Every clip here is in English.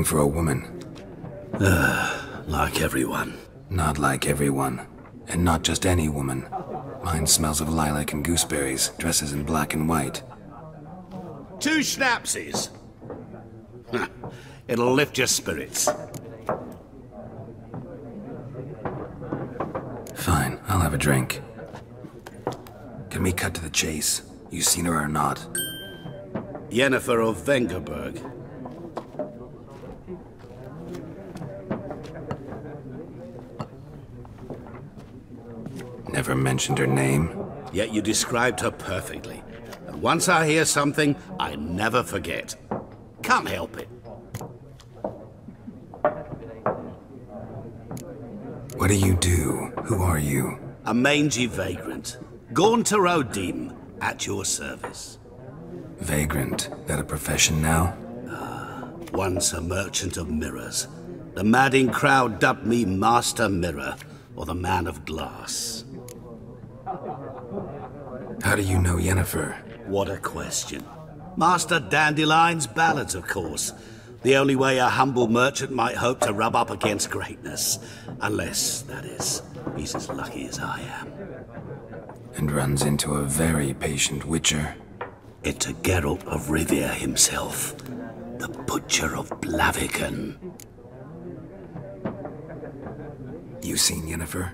for a woman. Like everyone. Not like everyone. And not just any woman. Mine smells of lilac and gooseberries, dresses in black and white. 2 schnapsies. It'll lift your spirits. Fine, I'll have a drink. Can we cut to the chase? You seen her or not? Yennefer of Vengerberg. Never mentioned her name. Yet you described her perfectly. And once I hear something, I never forget. Can't help it. What do you do? Who are you? A mangy vagrant. Gaunter Odim, at your service. Vagrant. That a profession now? Once a merchant of mirrors. The madding crowd dubbed me Master Mirror, or the Man of Glass. How do you know Yennefer? What a question. Master Dandelion's ballads, of course. The only way a humble merchant might hope to rub up against greatness. Unless, that is, he's as lucky as I am. And runs into a very patient witcher. Into Geralt of Rivia himself. The Butcher of Blaviken. You seen Yennefer?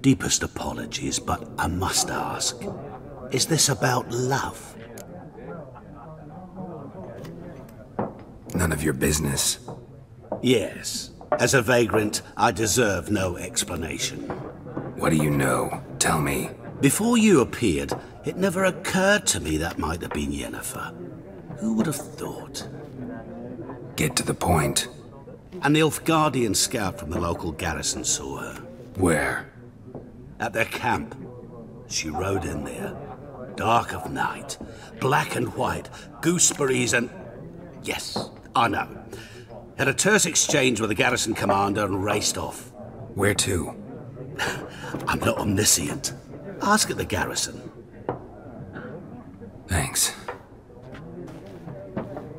Deepest apologies, but I must ask. Is this about love? None of your business. Yes. As a vagrant, I deserve no explanation. What do you know? Tell me. Before you appeared, it never occurred to me that might have been Yennefer. Who would have thought? Get to the point. An Nilfgaardian scout from the local garrison saw her. Where? At their camp. She rode in there. Dark of night. Black and white. Gooseberries and... Yes, I know. Had a terse exchange with the garrison commander and raced off. Where to? I'm not omniscient. Ask at the garrison. Thanks.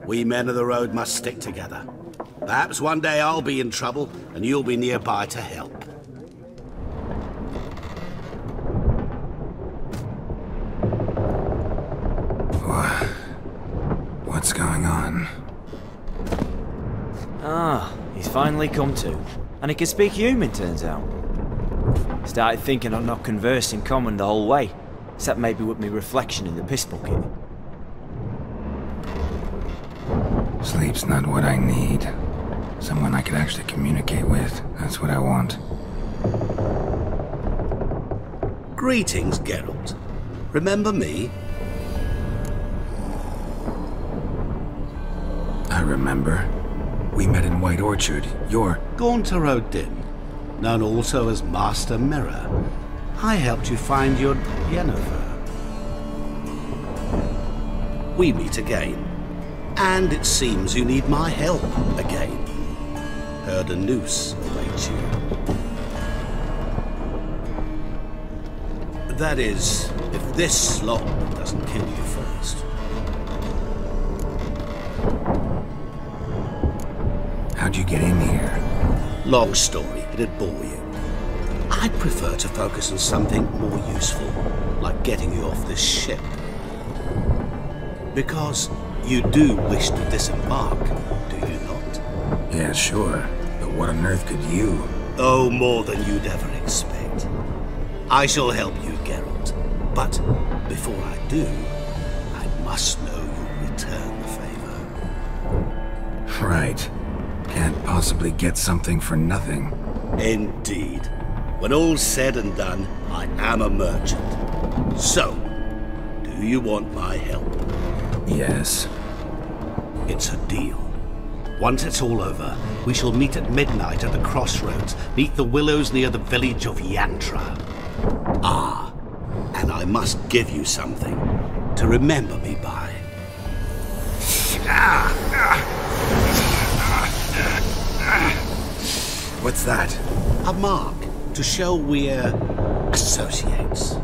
We men of the road must stick together. Perhaps one day I'll be in trouble and you'll be nearby to help. What's going on? Ah, he's finally come to. And he can speak human, turns out. Started thinking I'd not conversed in common the whole way, except maybe with me reflection in the piss bucket. Sleep's not what I need. Someone I could actually communicate with. That's what I want. Greetings, Geralt. Remember me? I remember. We met in White Orchard. You're... Gaunter Odim, known also as Master Mirror. I helped you find your Yennefer. We meet again. And it seems you need my help again. Heard a noose awaits you. That is, if this slop doesn't kill you first. How'd you get in here? Long story, it'd bore you. I'd prefer to focus on something more useful, like getting you off this ship. Because you do wish to disembark, do you not? Yeah, sure. But what on earth could you? Oh, more than you'd ever expect. I shall help you, Geralt. But before I do, I must know you'll return the favor. Right. Can't possibly get something for nothing. Indeed. When all's said and done, I am a merchant. So, do you want my help? Yes. It's a deal. Once it's all over, we shall meet at midnight at the crossroads, neath the willows near the village of Yantra. Ah, and I must give you something to remember me by. What's that? A mark to show we're associates.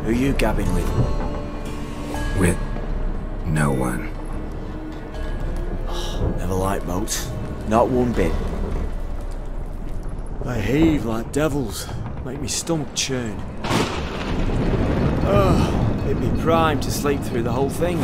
Who you gabbing with? With no one. Never liked boats. Not one bit. They heave like devils. Make me stomach churn. Oh, it'd be prime to sleep through the whole thing.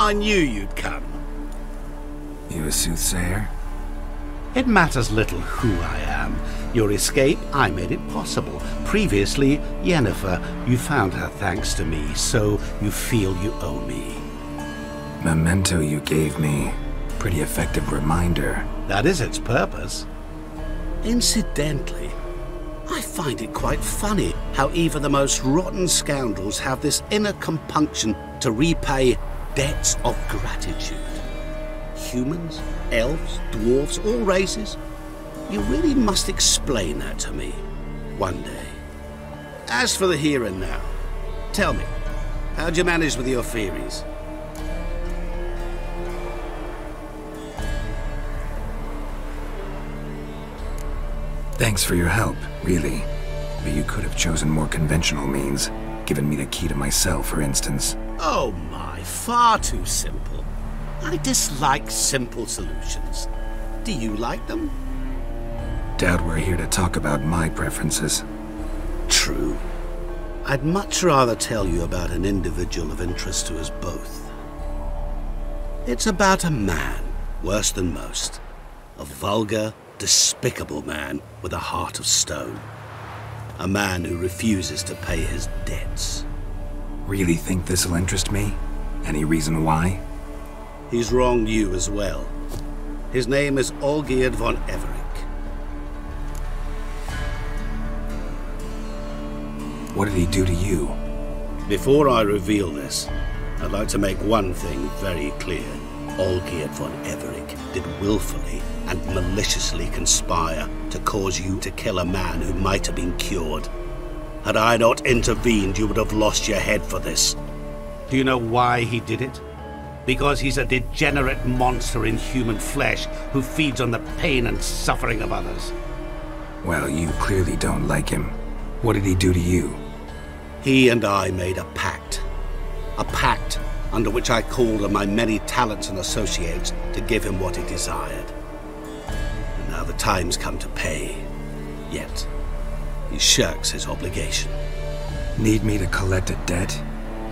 I knew you'd come. You a soothsayer? It matters little who I am. Your escape, I made it possible. Previously, Yennefer, you found her thanks to me, so you feel you owe me. Memento you gave me. Pretty effective reminder. That is its purpose. Incidentally, I find it quite funny how even the most rotten scoundrels have this inner compunction to repay debts of gratitude. Humans, elves, dwarves, all races. You really must explain that to me one day. As for the here and now, tell me, how'd you manage with your theories? Thanks for your help, really. But you could have chosen more conventional means. Given me the key to myself, for instance. Oh my, far too simple. I dislike simple solutions. Do you like them? Doubt we're here to talk about my preferences. True. I'd much rather tell you about an individual of interest to us both. It's about a man, worse than most. A vulgar, despicable man with a heart of stone. A man who refuses to pay his debts. Really think this'll interest me? Any reason why? He's wronged you as well. His name is Olgierd von Everec. What did he do to you? Before I reveal this, I'd like to make one thing very clear. Olgierd von Everec did willfully and maliciously conspire to cause you to kill a man who might have been cured. Had I not intervened, you would have lost your head for this. Do you know why he did it? Because he's a degenerate monster in human flesh who feeds on the pain and suffering of others. Well, you clearly don't like him. What did he do to you? He and I made a pact. A pact under which I called on my many talents and associates to give him what he desired. And now the time's come to pay. Yet, he shirks his obligation. Need me to collect a debt?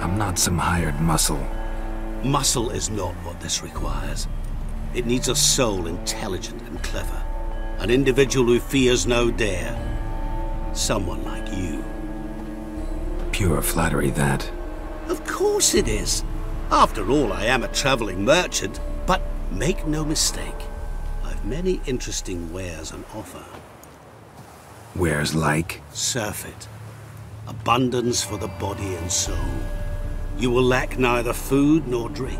I'm not some hired muscle. Muscle is not what this requires. It needs a soul intelligent and clever. An individual who fears no dare. Someone like you. Pure flattery, that. Of course it is. After all, I am a traveling merchant. But make no mistake, I've many interesting wares on offer. Wares like? Surfeit. Abundance for the body and soul. You will lack neither food nor drink.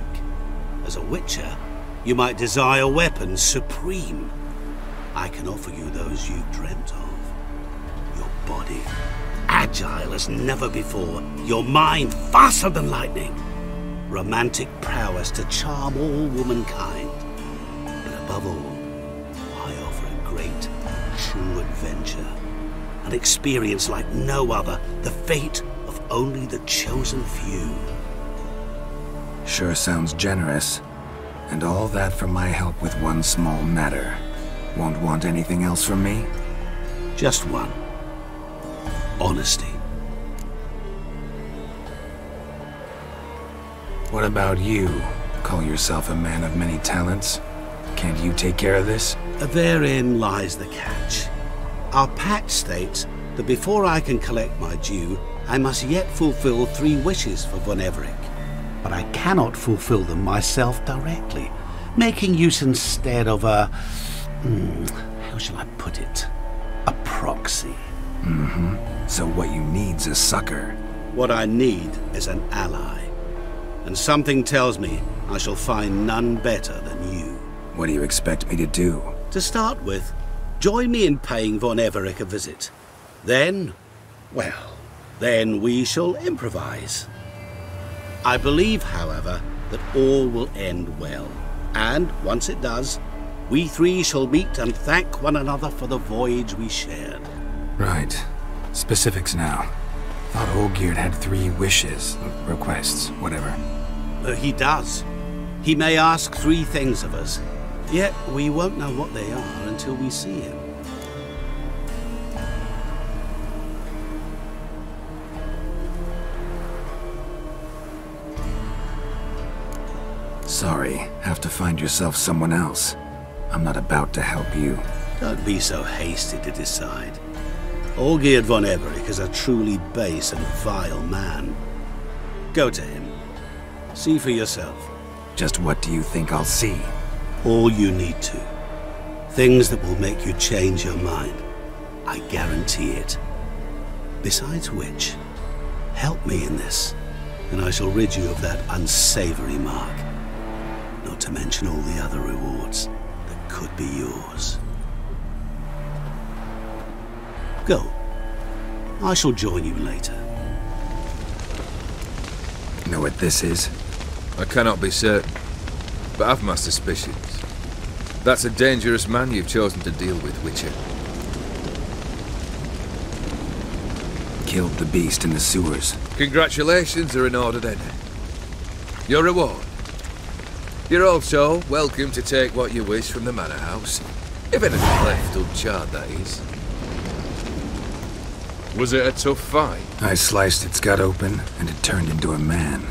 As a witcher, you might desire weapons supreme. I can offer you those you've dreamt of. Your body, agile as never before. Your mind, faster than lightning. Romantic prowess to charm all womankind. But above all, I offer a great, true adventure. An experience like no other. The fate of only the chosen few. Sure sounds generous. And all that for my help with one small matter. Won't want anything else from me? Just one. Honesty. What about you? Call yourself a man of many talents? Can't you take care of this? Therein lies the catch. Our pact states that before I can collect my due, I must yet fulfill 3 wishes for Von Everec. But I cannot fulfill them myself directly, making use instead of a... how shall I put it? A proxy. So what you need's a sucker. What I need is an ally. and something tells me I shall find none better than you. What do you expect me to do? To start with, join me in paying Von Everich a visit. Then, well, then we shall improvise. I believe, however, that all will end well. And once it does, we three shall meet and thank one another for the voyage we shared. Right. Specifics now. Thought Olgierd had 3 wishes, requests, whatever. He does. He may ask 3 things of us, yet we won't know what they are until we see him. Sorry, have to find yourself someone else. I'm not about to help you. Don't be so hasty to decide. Olgierd von Everich is a truly base and vile man. Go to him. See for yourself. Just what do you think I'll see? All you need to. Things that will make you change your mind. I guarantee it. Besides which, help me in this, and I shall rid you of that unsavory mark. Not to mention all the other rewards that could be yours. Go. I shall join you later. Know what this is? I cannot be certain, but I've my suspicions. That's a dangerous man you've chosen to deal with, Witcher. Killed the beast in the sewers. Congratulations are in order then. Your reward. You're also welcome to take what you wish from the manor house. If anything left uncharred, that is. Was it a tough fight? I sliced its gut open, and it turned into a man.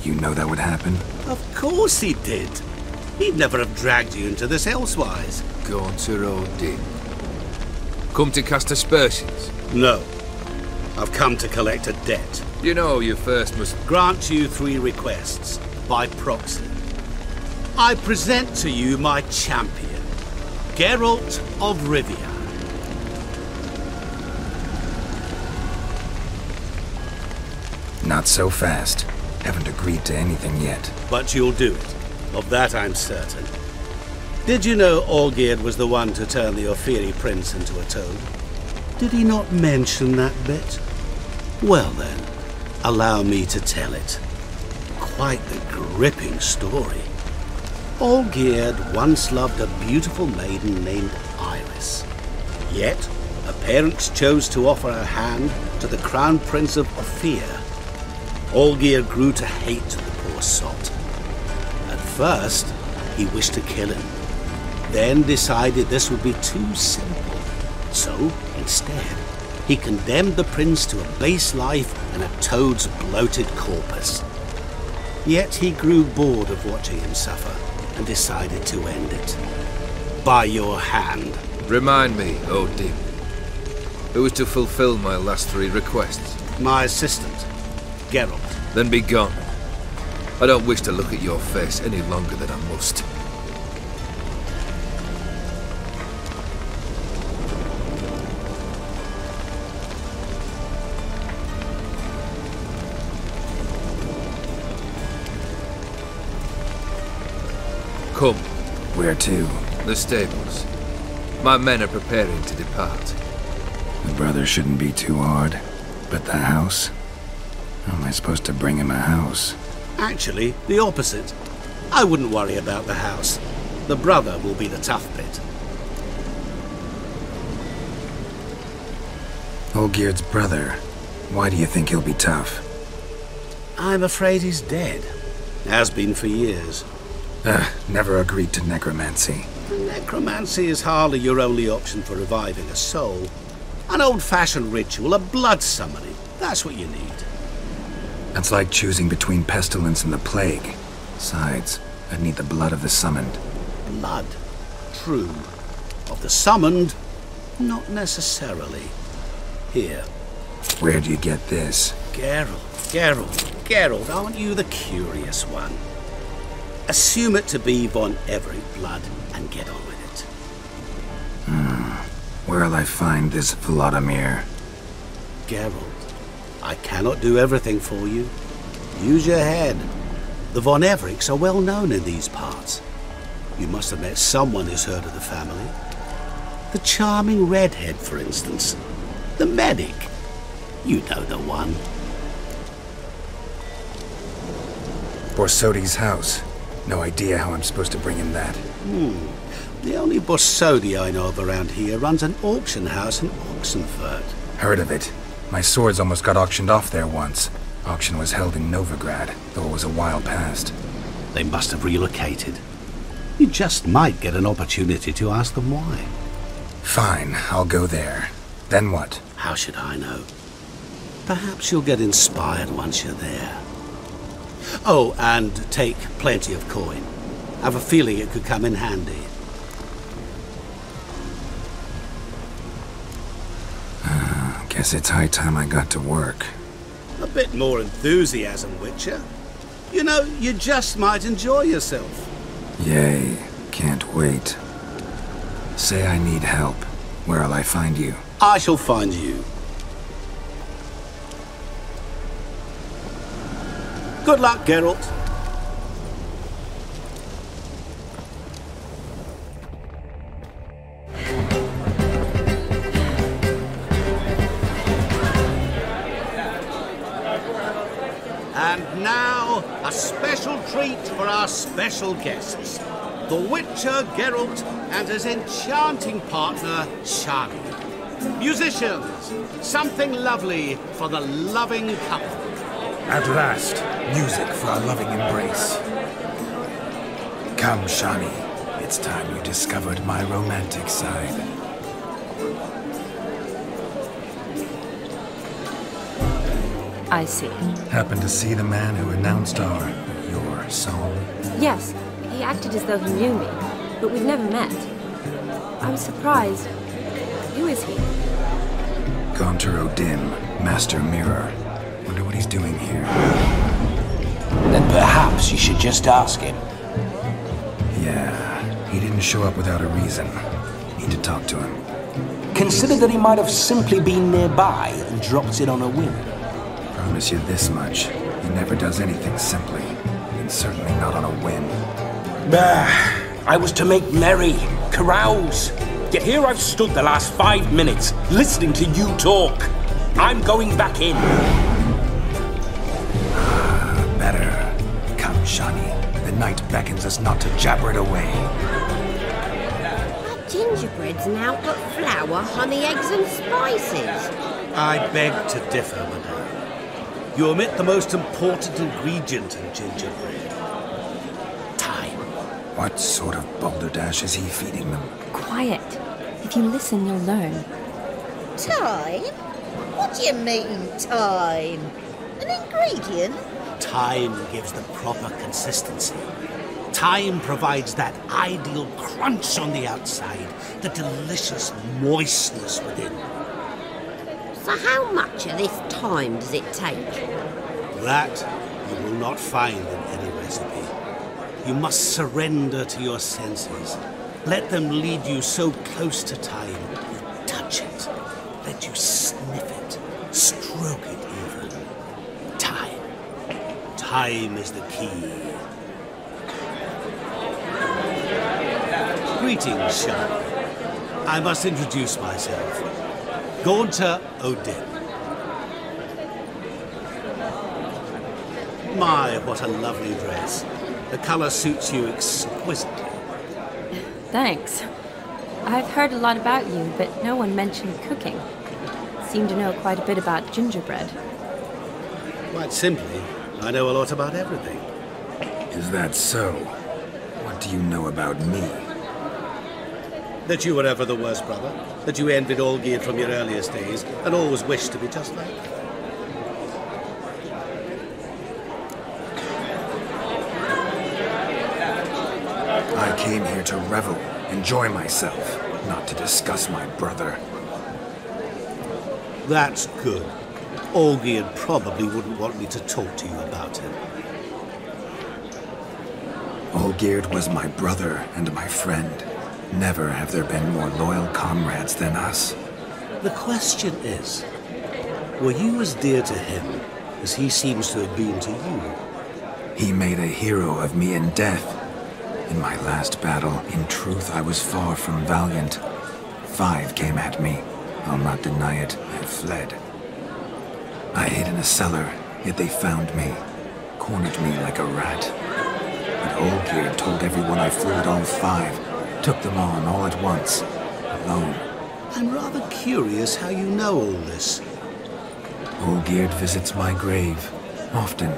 You know that would happen? Of course he did. He'd never have dragged you into this elsewise. Gaunter Odin. Come to cast aspersions? No. I've come to collect a debt. You know you first must Grant you 3 requests, by proxy. I present to you my champion, Geralt of Rivia. Not so fast. Haven't agreed to anything yet. But you'll do it. Of that I'm certain. Did you know Olgierd was the one to turn the Ophiri prince into a toad? Did he not mention that bit? Well then, allow me to tell it. Quite the gripping story. Olgierd once loved a beautiful maiden named Iris. Yet, her parents chose to offer her hand to the Crown Prince of Ophir. Olgierd grew to hate the poor sot. At first, he wished to kill him, then decided this would be too simple. So, instead, he condemned the prince to a base life in a toad's bloated corpus. Yet he grew bored of watching him suffer and decided to end it. By your hand. remind me, Odin. Who is to fulfill my last 3 requests? My assistant, Geralt. Then be gone. I don't wish to look at your face any longer than I must. Come. Where to? The stables. My men are preparing to depart. The brother shouldn't be too hard. But the house? How am I supposed to bring him a house? Actually, the opposite. I wouldn't worry about the house. The brother will be the tough bit. Olgierd's brother. Why do you think he'll be tough? I'm afraid he's dead. Has been for years. Never agreed to necromancy. Necromancy is hardly your only option for reviving a soul. An old-fashioned ritual, a blood summoning. That's what you need. That's like choosing between pestilence and the plague. Besides, I'd need the blood of the summoned. Blood. True. Of the summoned, not necessarily. Here. Where'd you get this? Geralt, aren't you the curious one? Assume it to be Von Everich blood and get on with it. Where'll I find this Vladimir? Geralt, I cannot do everything for you. Use your head. The Von Evericks are well known in these parts. You must have met someone who's heard of the family. The charming redhead, for instance. The medic. You know the one. Borsodi's house. No idea how I'm supposed to bring in that. The only Borsodi I know of around here runs an auction house in Oxenfurt. Heard of it. My swords almost got auctioned off there once. Auction was held in Novigrad, though it was a while past. They must have relocated. You just might get an opportunity to ask them why. Fine, I'll go there. Then what? How should I know? Perhaps you'll get inspired once you're there. Oh, and take plenty of coin. I have a feeling it could come in handy. Guess it's high time I got to work. A bit more enthusiasm, Witcher. You know, you just might enjoy yourself. Yay, can't wait. Say I need help. Where'll I find you? I shall find you. Good luck, Geralt. And now, a special treat for our special guests. The Witcher, Geralt, and his enchanting partner, Shani. Musicians, something lovely for the loving couple. At last, music for our loving embrace. Come, Shani. It's time you discovered my romantic side. I see. Happened to see the man who announced your song? Yes, he acted as though he knew me, but we've never met. I was surprised. Who is he? Gaunter O'Dim, Master Mirror. Wonder what he's doing here. Then perhaps you should just ask him. Yeah, he didn't show up without a reason. Need to talk to him. Consider that he might have simply been nearby and dropped in on a whim. Promise you this much. He never does anything simply. And certainly not on a whim. I was to make merry, carouse. Yet here I've stood the last 5 minutes, listening to you talk. I'm going back in. Better. Come, Shani. The night beckons us not to jabber it away. Our gingerbread's now got flour, honey, eggs and spices. I beg to differ, madame. You omit the most important ingredient in gingerbread. Time. What sort of balderdash is he feeding them? Quiet. If you listen, you'll learn. Time? What do you mean, time? An ingredient? Time gives the proper consistency. Time provides that ideal crunch on the outside, the delicious moistness within. So how much of this time does it take? That you will not find in any recipe. You must surrender to your senses. Let them lead you so close to time, you touch it. Let you sniff it, stroke it even. Time. Time is the key. Greetings, Shani. I must introduce myself. Gaunter O'Dim. My, what a lovely dress. The color suits you exquisitely. Thanks. I've heard a lot about you, but no one mentioned cooking. Seem to know quite a bit about gingerbread. Quite simply, I know a lot about everything. Is that so? What do you know about me? That you were ever the worst brother. That you envied Olgierd from your earliest days, and always wished to be just like her. I came here to revel, enjoy myself, not to discuss my brother. That's good. Olgierd probably wouldn't want me to talk to you about him. Olgierd was my brother and my friend. Never have there been more loyal comrades than us. The question is, were you as dear to him as he seems to have been to you? He made a hero of me in death. In my last battle, in truth, I was far from valiant. 5 came at me. I'll not deny it, I fled. I hid in a cellar, yet they found me. Cornered me like a rat. But Olgierd told everyone I fooled all 5. Took them on all at once. Alone. I'm rather curious how you know all this. Olgierd visits my grave. Often.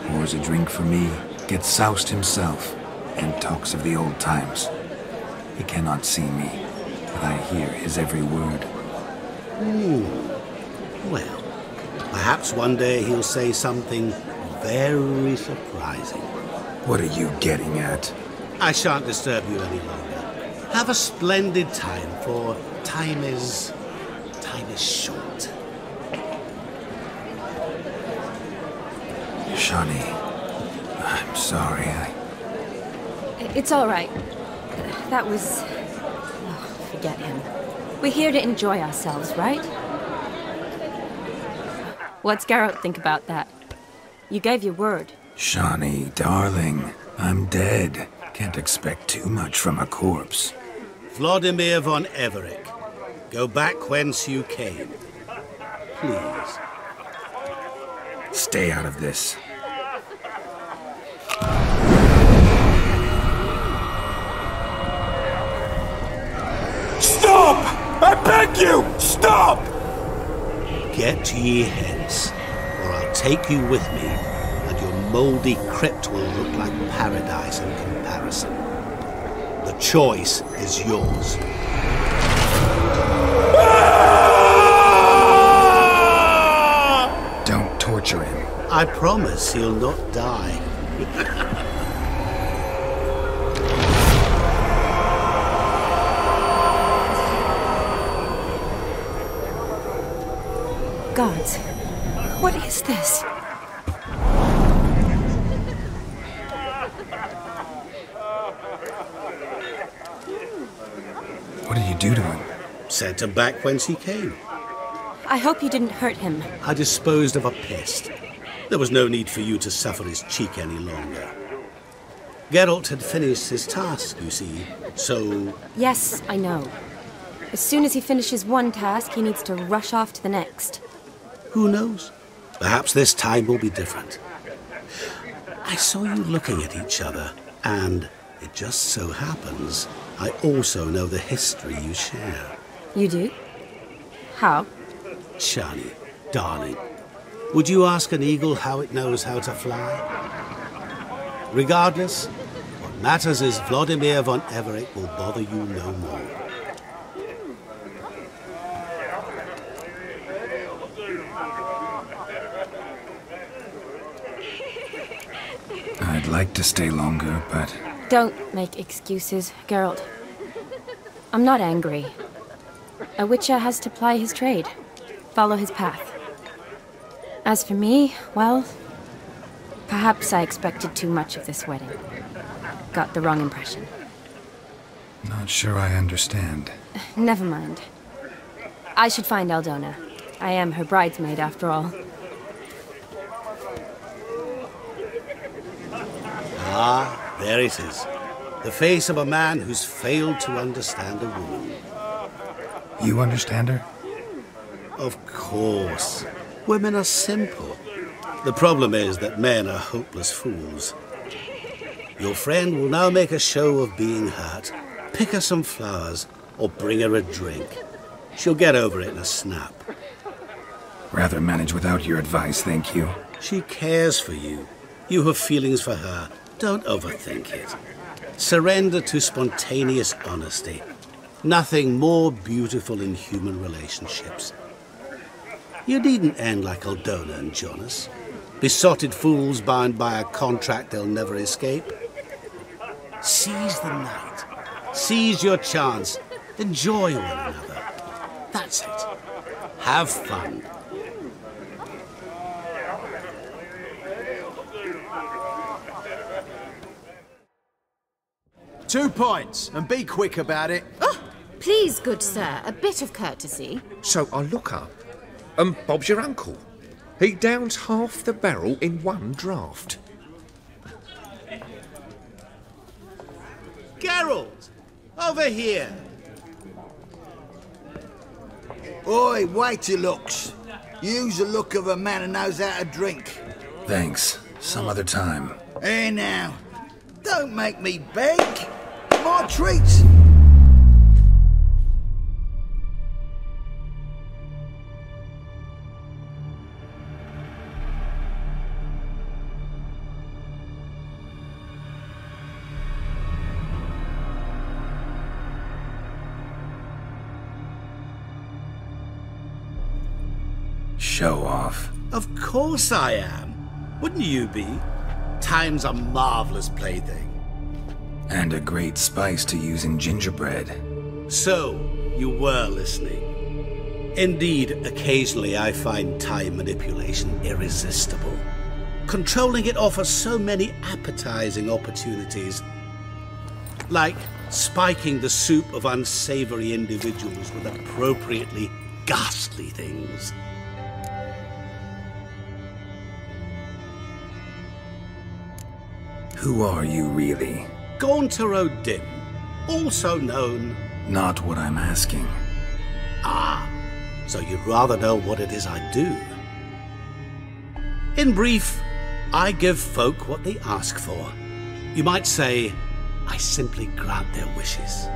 Pours a drink for me. Gets soused himself. And talks of the old times. He cannot see me. But I hear his every word. Well, perhaps one day he'll say something very surprising. What are you getting at? I shan't disturb you any longer. Have a splendid time, for time is short. Shani, I'm sorry, It's all right. That was... Oh, forget him. We're here to enjoy ourselves, right? What's Geralt think about that? You gave your word. Shani, darling, I'm dead. Can't expect too much from a corpse. Vladimir von Everec, go back whence you came. Please. Stay out of this. Stop! I beg you! Stop! Get ye hence, or I'll take you with me, and your mouldy crypt will look like paradise in comparison. The choice is yours. Don't torture him. I promise he'll not die. Gods, what is this? What did you do to him? Sent him back whence he came. I hope you didn't hurt him. I disposed of a pest. There was no need for you to suffer his cheek any longer. Geralt had finished his task, you see, so... Yes, I know. As soon as he finishes one task, he needs to rush off to the next. Who knows? Perhaps this time will be different. I saw you looking at each other, and it just so happens I also know the history you share. You do? How? Shani, darling, would you ask an eagle how it knows how to fly? Regardless, what matters is Vladimir von Everec will bother you no more. I'd like to stay longer, but... Don't make excuses, Geralt. I'm not angry. A witcher has to ply his trade, follow his path. As for me, well, perhaps I expected too much of this wedding. Got the wrong impression. Not sure I understand. Never mind. I should find Aldona. I am her bridesmaid, after all. Ah, there it is. The face of a man who's failed to understand a woman. You understand her? Of course. Women are simple. The problem is that men are hopeless fools. Your friend will now make a show of being hurt, pick her some flowers, or bring her a drink. She'll get over it in a snap. Rather manage without your advice, thank you. She cares for you. You have feelings for her. Don't overthink it. Surrender to spontaneous honesty. Nothing more beautiful in human relationships. You needn't end like Aldona and Jonas. Besotted fools bound by a contract they'll never escape. Seize the night. Seize your chance. Enjoy one another. That's it. Have fun. Two points, and be quick about it. Oh, please, good sir, a bit of courtesy. So I look up, and Bob's your uncle. He downs half the barrel in one draught. Geralt! Over here! Oi, wait your looks. Use the look of a man who knows how to drink. Thanks. Some other time. Here now. Don't make me beg. My treats. Show off. Of course I am. Wouldn't you be? Time's a marvelous plaything. And a great spice to use in gingerbread. So, you were listening. Indeed, occasionally I find time manipulation irresistible. Controlling it offers so many appetizing opportunities. Like spiking the soup of unsavory individuals with appropriately ghastly things. Who are you really? Gaunter O'Dim, also known... Not what I'm asking. Ah, so you'd rather know what it is I do. In brief, I give folk what they ask for. You might say, I simply grant their wishes.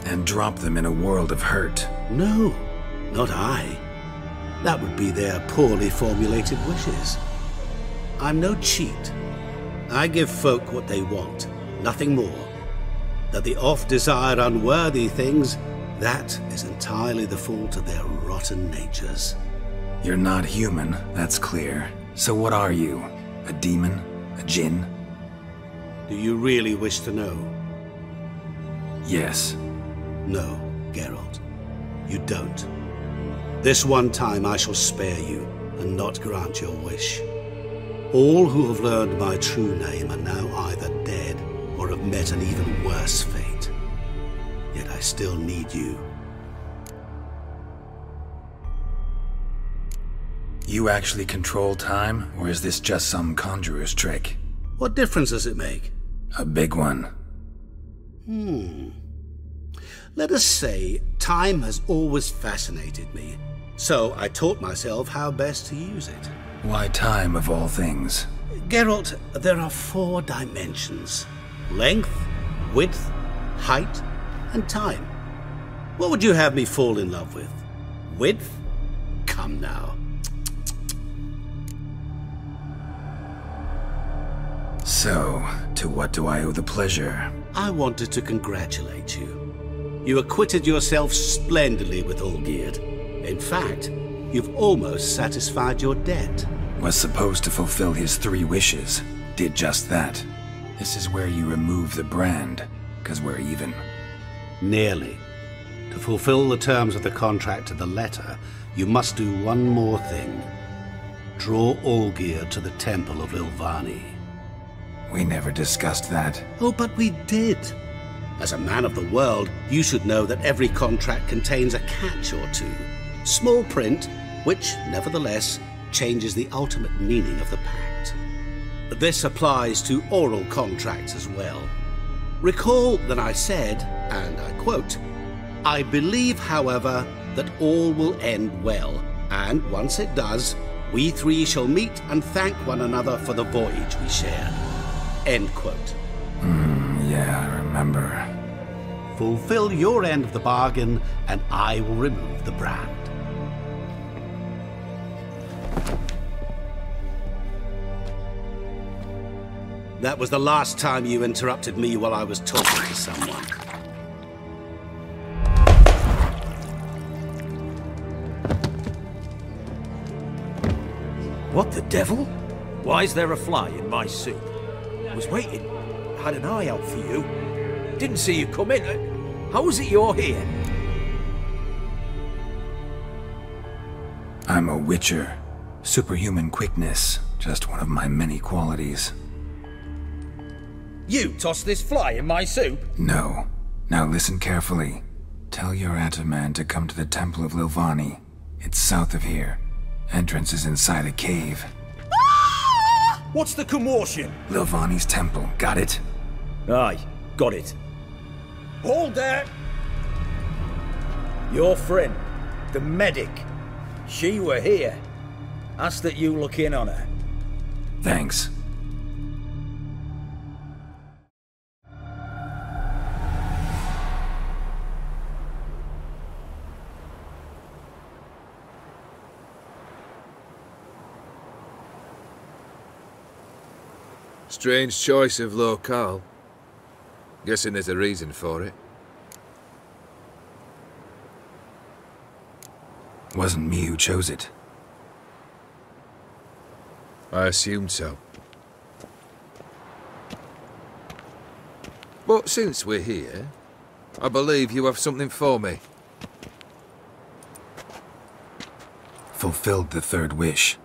And drop them in a world of hurt. No, not I. That would be their poorly formulated wishes. I'm no cheat. I give folk what they want, nothing more. That they oft desire unworthy things, that is entirely the fault of their rotten natures. You're not human, that's clear. So what are you? A demon? A djinn? Do you really wish to know? Yes. No, Geralt. You don't. This one time I shall spare you, and not grant your wish. All who have learned my true name are now either dead, or have met an even worse fate. Yet I still need you. You actually control time, or is this just some conjurer's trick? What difference does it make? A big one. Let us say, time has always fascinated me. So I taught myself how best to use it. Why time of all things? Geralt, there are 4 dimensions. Length, width, height, and time. What would you have me fall in love with? Width? Come now. So, to what do I owe the pleasure? I wanted to congratulate you. You acquitted yourself splendidly with Olgierd. In fact, you've almost satisfied your debt. Was supposed to fulfill his 3 wishes. Did just that. This is where you remove the brand, 'cause we're even. Nearly. To fulfill the terms of the contract to the letter, you must do one more thing. Draw Olgierd to the Temple of Lilvani. We never discussed that. Oh, but we did. As a man of the world, you should know that every contract contains a catch or two. Small print, which, nevertheless, changes the ultimate meaning of the pact. This applies to oral contracts as well. Recall that I said, and I quote, "I believe, however, that all will end well, and once it does, we 3 shall meet and thank one another for the voyage we shared." End quote. Yeah, I remember. Fulfill your end of the bargain, and I will remove the brand. That was the last time you interrupted me while I was talking to someone. What the devil? Why is there a fly in my soup? I was waiting. Had an eye out for you. Didn't see you come in. How is it you're here? I'm a witcher. Superhuman quickness. Just one of my many qualities. You tossed this fly in my soup? No. Now listen carefully. Tell your Ataman to come to the Temple of Lilvani. It's south of here. Entrance is inside a cave. What's the commotion? Lilvani's temple, got it? Aye, got it. Hold there! Your friend, the medic. She were here. Ask that you look in on her. Thanks. Strange choice of locale. Guessing there's a reason for it. Wasn't me who chose it. I assumed so. But since we're here, I believe you have something for me. Fulfilled the third wish.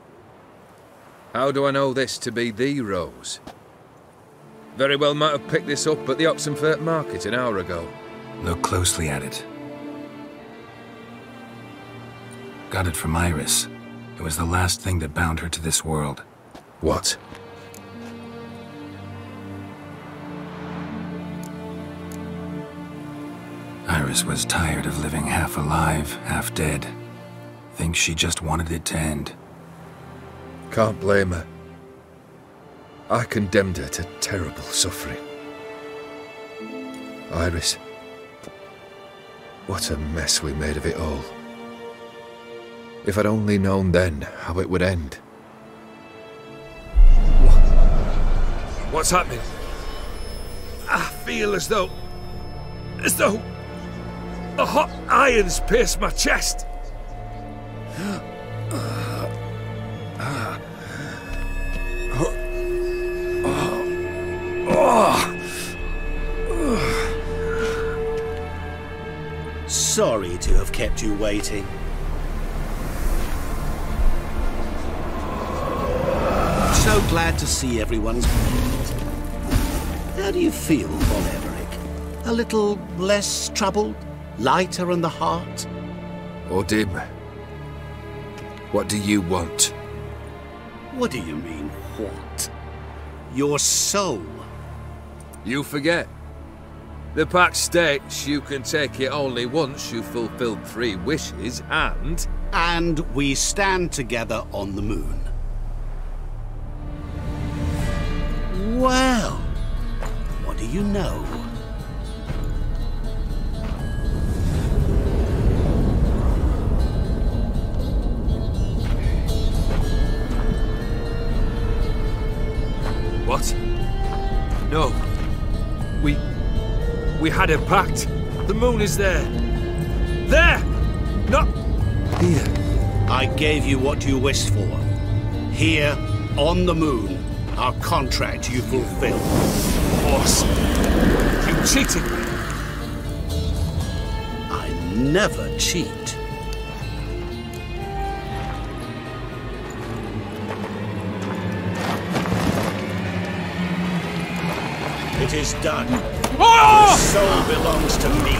How do I know this to be the rose? Very well might have picked this up at the Oxenfurt market an hour ago. Look closely at it. Got it from Iris. It was the last thing that bound her to this world. What? Iris was tired of living half alive, half dead. Thinks she just wanted it to end. Can't blame her. I condemned her to terrible suffering. Iris. What a mess we made of it all. If I'd only known then how it would end. What's happening? I feel as though a hot iron's pierced my chest. Sorry to have kept you waiting. So glad to see everyone's pleased. How do you feel, Von Everett? A little less troubled? Lighter in the heart? Odim, what do you want? What do you mean, what? Your soul. You forget. The pact states you can take it only once you've fulfilled 3 wishes, and... And we stand together on the moon. Well, what do you know? What? No. We had a pact. The moon is there. There! Not here. I gave you what you wished for. Here, on the moon, our contract you fulfilled. Boss, you cheated me. I never cheat. It is done. Your soul belongs to me.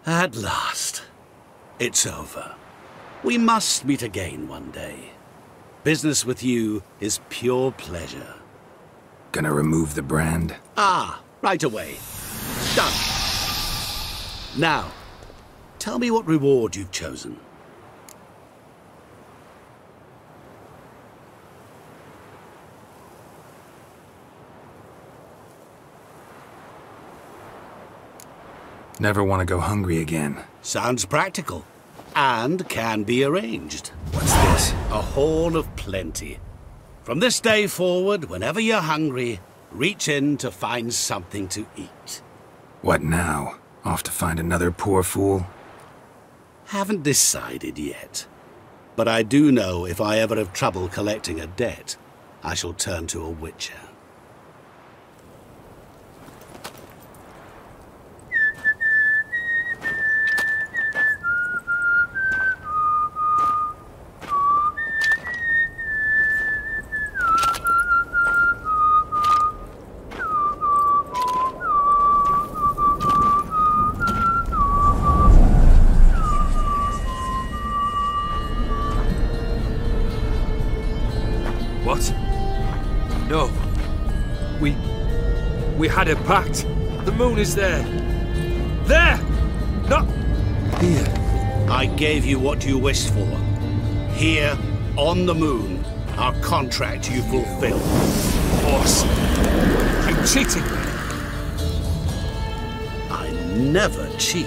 At last, it's over. We must meet again one day. Business with you is pure pleasure. Gonna remove the brand? Ah, right away. Done. Now, tell me what reward you've chosen. Never want to go hungry again. Sounds practical. And can be arranged. What's this? A haul of plenty. From this day forward, whenever you're hungry, reach in to find something to eat. What now? Off to find another poor fool? Haven't decided yet. But I do know if I ever have trouble collecting a debt, I shall turn to a witcher. What? No. We had a pact. The moon is there. There! Not here. I gave you what you wished for. Here, on the moon, our contract you fulfilled. Boss, you cheated me. I never cheat.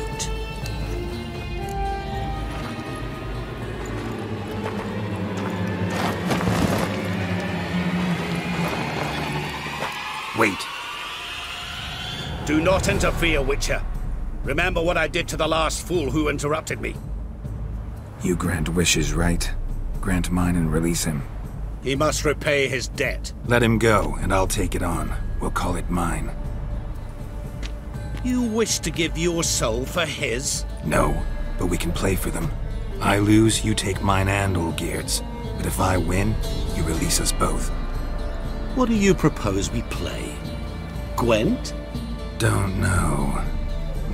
Wait. Do not interfere, Witcher. Remember what I did to the last fool who interrupted me. You grant wishes, right? Grant mine and release him. He must repay his debt. Let him go, and I'll take it on. We'll call it mine. You wish to give your soul for his? No, but we can play for them. I lose, you take mine and Olgierd's. But if I win, you release us both. What do you propose we play? Gwent? Don't know.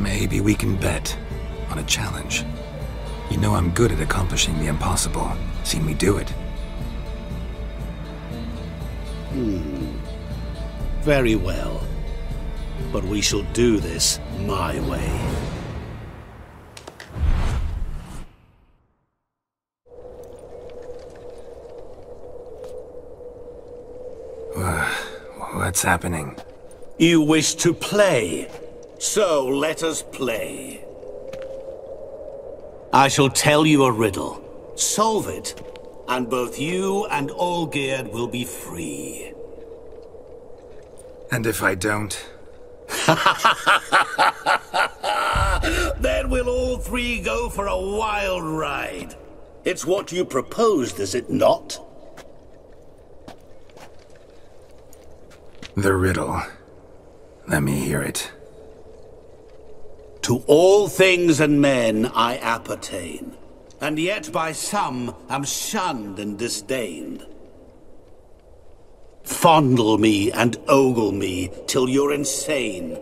Maybe we can bet on a challenge. You know I'm good at accomplishing the impossible. Seen me do it. Very well. But we shall do this my way. What's happening? You wish to play, so let us play. I shall tell you a riddle. Solve it, and both you and Olgierd will be free. And if I don't? Then we'll all three go for a wild ride. It's what you proposed, is it not? The riddle. Let me hear it. To all things and men I appertain, and yet by some am shunned and disdained. Fondle me and ogle me till you're insane,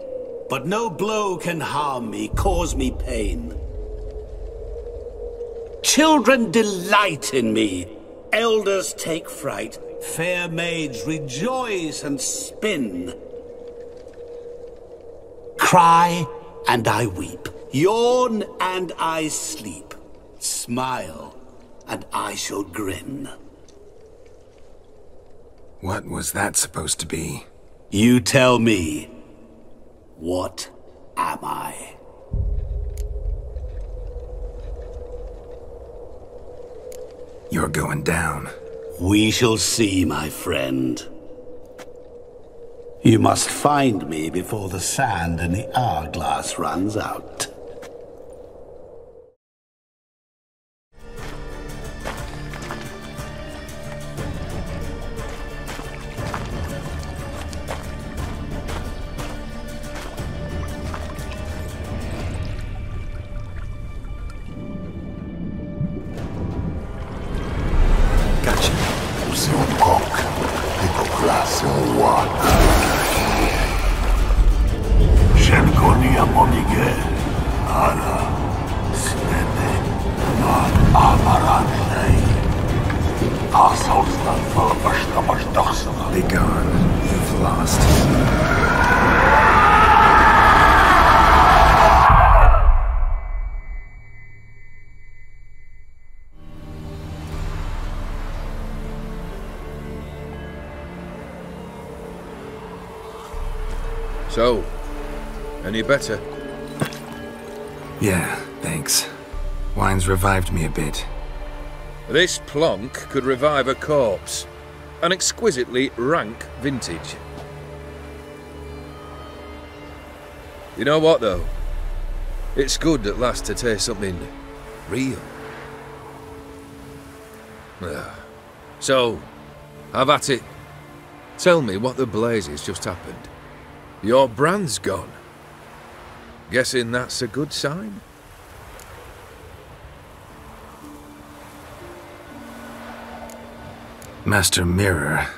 but no blow can harm me, cause me pain. Children delight in me, elders take fright, fair maids rejoice and spin. Cry and I weep, yawn and I sleep, smile and I shall grin. What was that supposed to be? You tell me, what am I? You're going down. We shall see, my friend. You must find me before the sand in the hourglass runs out. Be gone. You've lost. So, any better? Yeah, thanks. Wine's revived me a bit. This plonk could revive a corpse. An exquisitely rank vintage. You know what, though? It's good at last to taste something real. So, have at it. Tell me what the blazes just happened. Your brand's gone. Guessing that's a good sign? Master Mirror.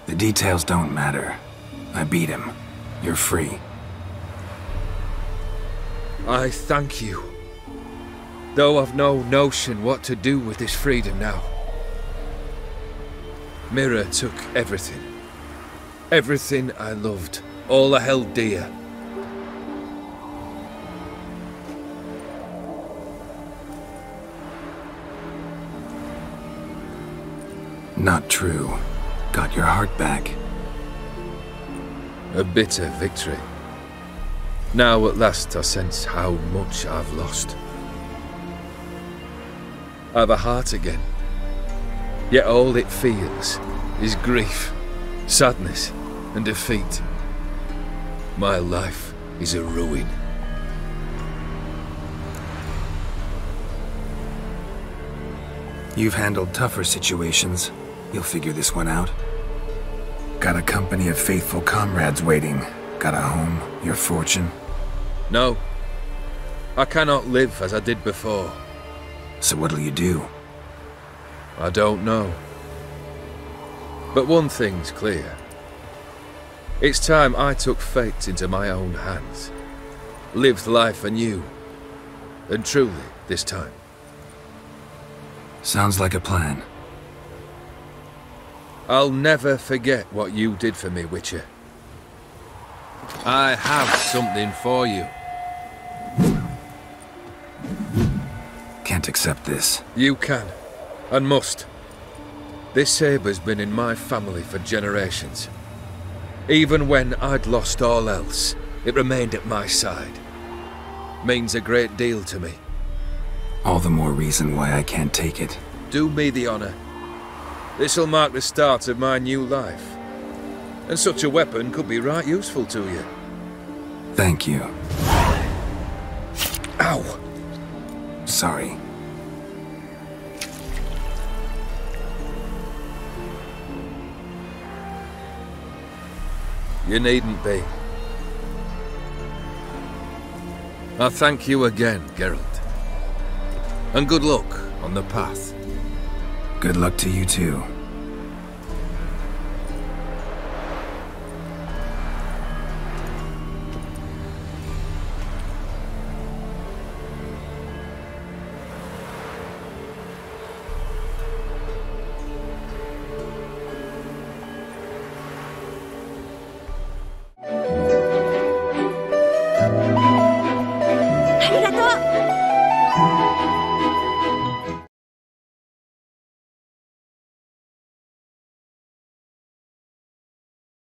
The details don't matter. I beat him. You're free. I thank you. Though I've no notion what to do with this freedom now. Mira took everything. Everything I loved. All I held dear. Not true. Got your heart back. A bitter victory. Now at last I sense how much I've lost. I've a heart again. Yet all it feels is grief, sadness, and defeat. My life is a ruin. You've handled tougher situations. You'll figure this one out. Got a company of faithful comrades waiting. Got a home, your fortune. No. I cannot live as I did before. So what'll you do? I don't know. But one thing's clear. It's time I took fate into my own hands. Lived life anew. And truly, this time. Sounds like a plan. I'll never forget what you did for me, Witcher. I have something for you. Can't accept this. You can, and must. This sabre's been in my family for generations. Even when I'd lost all else, it remained at my side. Means a great deal to me. All the more reason why I can't take it. Do me the honor. This'll mark the start of my new life. And such a weapon could be right useful to you. Thank you. Ow! Sorry. You needn't be. I thank you again, Geralt. And good luck on the path. Good luck to you too.